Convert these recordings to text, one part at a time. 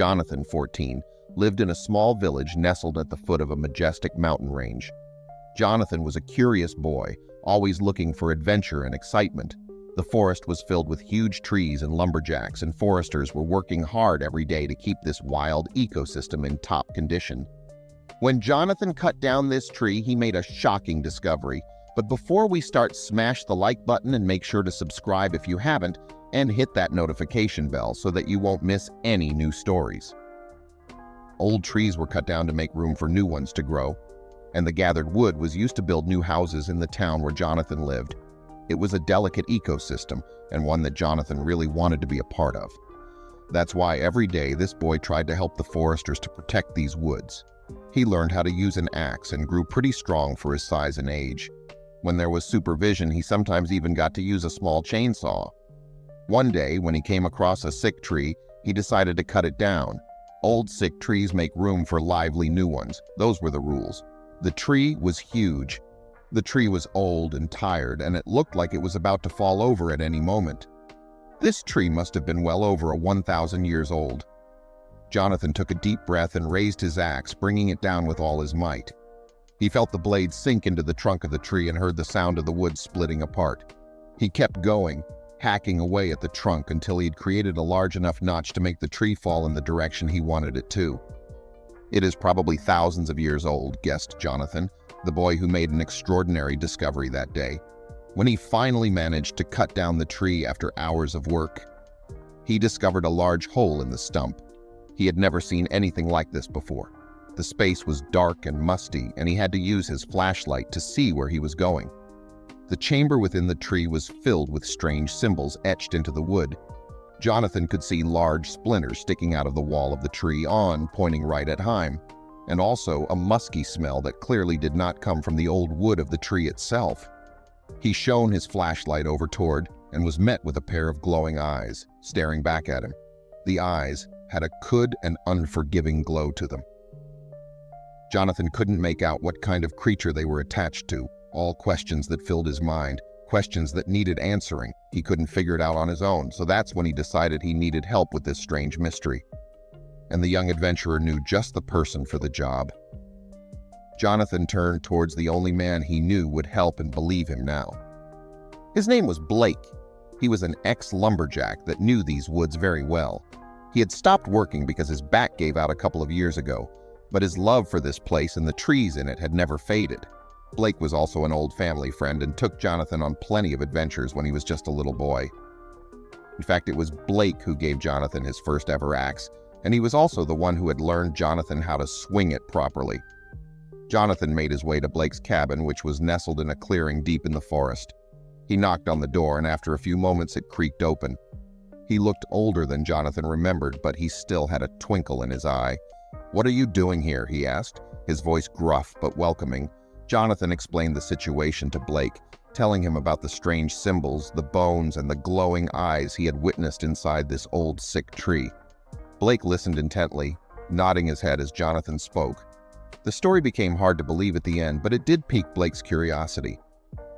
Jonathan, 14, lived in a small village nestled at the foot of a majestic mountain range. Jonathan was a curious boy, always looking for adventure and excitement. The forest was filled with huge trees and lumberjacks, and foresters were working hard every day to keep this wild ecosystem in top condition. When Jonathan cut down this tree, he made a shocking discovery. But before we start, smash the like button and make sure to subscribe if you haven't, and hit that notification bell so that you won't miss any new stories. Old trees were cut down to make room for new ones to grow, and the gathered wood was used to build new houses in the town where Jonathan lived. It was a delicate ecosystem, and one that Jonathan really wanted to be a part of. That's why every day this boy tried to help the foresters to protect these woods. He learned how to use an axe and grew pretty strong for his size and age. When there was supervision, he sometimes even got to use a small chainsaw. One day, when he came across a sick tree, he decided to cut it down. Old sick trees make room for lively new ones. Those were the rules. The tree was huge. The tree was old and tired, and it looked like it was about to fall over at any moment. This tree must have been well over 1,000 years old. Jonathan took a deep breath and raised his axe, bringing it down with all his might. He felt the blade sink into the trunk of the tree and heard the sound of the wood splitting apart. He kept going, hacking away at the trunk until he had created a large enough notch to make the tree fall in the direction he wanted it to. "It is probably thousands of years old," guessed Jonathan, the boy who made an extraordinary discovery that day. When he finally managed to cut down the tree after hours of work, he discovered a large hole in the stump. He had never seen anything like this before. The space was dark and musty, and he had to use his flashlight to see where he was going. The chamber within the tree was filled with strange symbols etched into the wood. Jonathan could see large splinters sticking out of the wall of the tree pointing right at him, and also a musky smell that clearly did not come from the old wood of the tree itself. He shone his flashlight over toward and was met with a pair of glowing eyes, staring back at him. The eyes had a cold and unforgiving glow to them. Jonathan couldn't make out what kind of creature they were attached to, all questions that filled his mind, questions that needed answering. He couldn't figure it out on his own, so that's when he decided he needed help with this strange mystery. And the young adventurer knew just the person for the job. Jonathan turned towards the only man he knew would help and believe him now. His name was Blake. He was an ex-lumberjack that knew these woods very well. He had stopped working because his back gave out a couple of years ago, but his love for this place and the trees in it had never faded. Blake was also an old family friend and took Jonathan on plenty of adventures when he was just a little boy. In fact, it was Blake who gave Jonathan his first ever axe, and he was also the one who had learned Jonathan how to swing it properly. Jonathan made his way to Blake's cabin, which was nestled in a clearing deep in the forest. He knocked on the door, and after a few moments it creaked open. He looked older than Jonathan remembered, but he still had a twinkle in his eye. "What are you doing here?" he asked, his voice gruff but welcoming. Jonathan explained the situation to Blake, telling him about the strange symbols, the bones, and the glowing eyes he had witnessed inside this old sick tree. Blake listened intently, nodding his head as Jonathan spoke. The story became hard to believe at the end, but it did pique Blake's curiosity.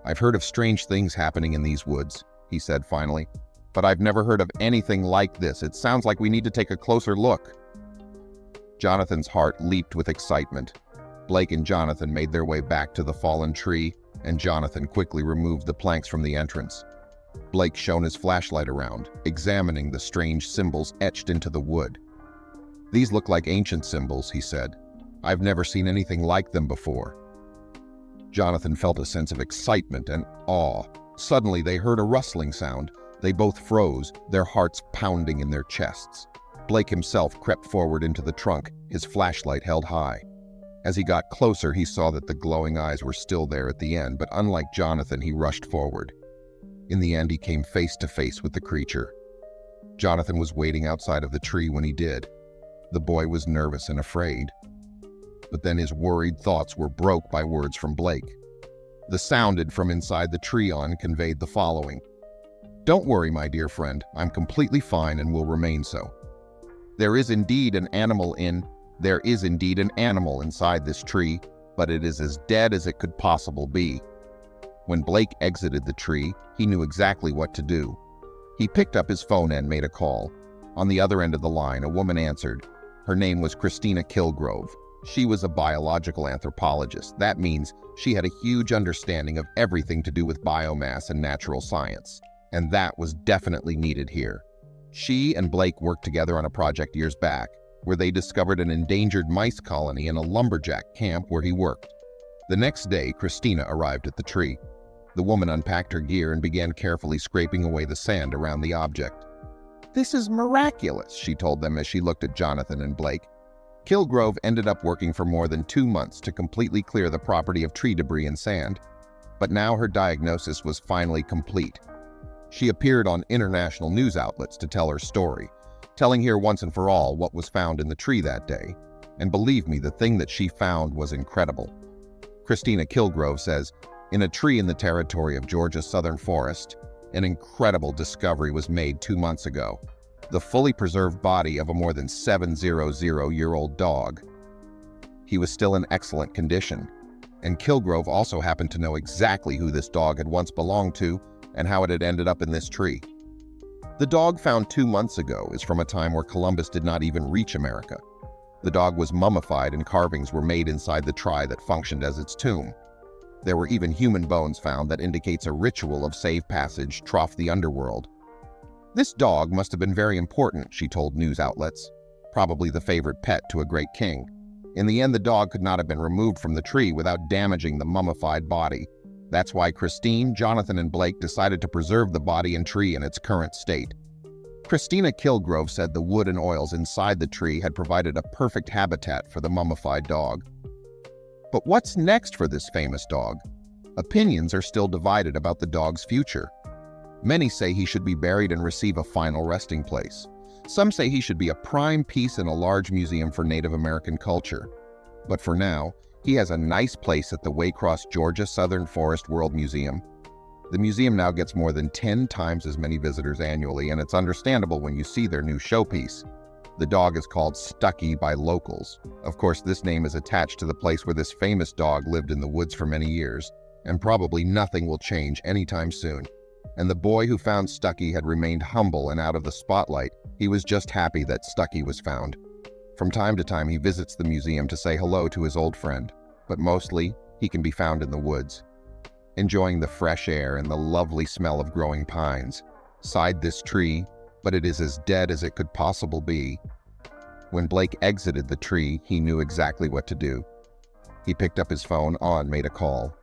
"I've heard of strange things happening in these woods," he said finally, "but I've never heard of anything like this. It sounds like we need to take a closer look." Jonathan's heart leaped with excitement. Blake and Jonathan made their way back to the fallen tree, and Jonathan quickly removed the planks from the entrance. Blake shone his flashlight around, examining the strange symbols etched into the wood. "These look like ancient symbols," he said. "I've never seen anything like them before." Jonathan felt a sense of excitement and awe. Suddenly, they heard a rustling sound. They both froze, their hearts pounding in their chests. Blake himself crept forward into the trunk, his flashlight held high. As he got closer, he saw that the glowing eyes were still there at the end, but unlike Jonathan, he rushed forward. In the end, he came face to face with the creature. Jonathan was waiting outside of the tree when he did. The boy was nervous and afraid. But then his worried thoughts were broke by words from Blake. The sound from inside the tree conveyed the following: "Don't worry, my dear friend. I'm completely fine and will remain so. There is indeed an animal inside this tree, but it is as dead as it could possibly be." When Blake exited the tree, he knew exactly what to do. He picked up his phone and made a call. On the other end of the line, a woman answered. Her name was Christina Kilgrove. She was a biological anthropologist. That means she had a huge understanding of everything to do with biomass and natural science. And that was definitely needed here. She and Blake worked together on a project years back, where they discovered an endangered mice colony in a lumberjack camp where he worked. The next day, Christina arrived at the tree. The woman unpacked her gear and began carefully scraping away the sand around the object. "This is miraculous," she told them as she looked at Jonathan and Blake. Kilgrove ended up working for more than 2 months to completely clear the property of tree debris and sand. But now her diagnosis was finally complete. She appeared on international news outlets to tell her story, telling here once and for all what was found in the tree that day. And believe me, the thing that she found was incredible. Christina Kilgrove says, "In a tree in the territory of Georgia's southern forest, an incredible discovery was made 2 months ago. The fully preserved body of a more than 700-year-old dog. He was still in excellent condition, and Kilgrove also happened to know exactly who this dog had once belonged to and how it had ended up in this tree. The dog found 2 months ago is from a time where Columbus did not even reach America. The dog was mummified and carvings were made inside the tree that functioned as its tomb. There were even human bones found that indicates a ritual of safe passage trough the underworld. This dog must have been very important," she told news outlets. "Probably the favorite pet to a great king. In the end, the dog could not have been removed from the tree without damaging the mummified body. That's why Christine, Jonathan, and Blake decided to preserve the body and tree in its current state." Christina Kilgrove said the wood and oils inside the tree had provided a perfect habitat for the mummified dog. But what's next for this famous dog? Opinions are still divided about the dog's future. Many say he should be buried and receive a final resting place. Some say he should be a prime piece in a large museum for Native American culture. But for now, he has a nice place at the Waycross, Georgia Southern Forest World Museum. The museum now gets more than 10 times as many visitors annually, and it's understandable when you see their new showpiece. The dog is called Stucky by locals. Of course, this name is attached to the place where this famous dog lived in the woods for many years, and probably nothing will change anytime soon. And the boy who found Stucky had remained humble and out of the spotlight. He was just happy that Stucky was found. From time to time, he visits the museum to say hello to his old friend, but mostly, he can be found in the woods, enjoying the fresh air and the lovely smell of growing pines. Sighed this tree, but it is as dead as it could possibly be. When Blake exited the tree, he knew exactly what to do. He picked up his phone and made a call.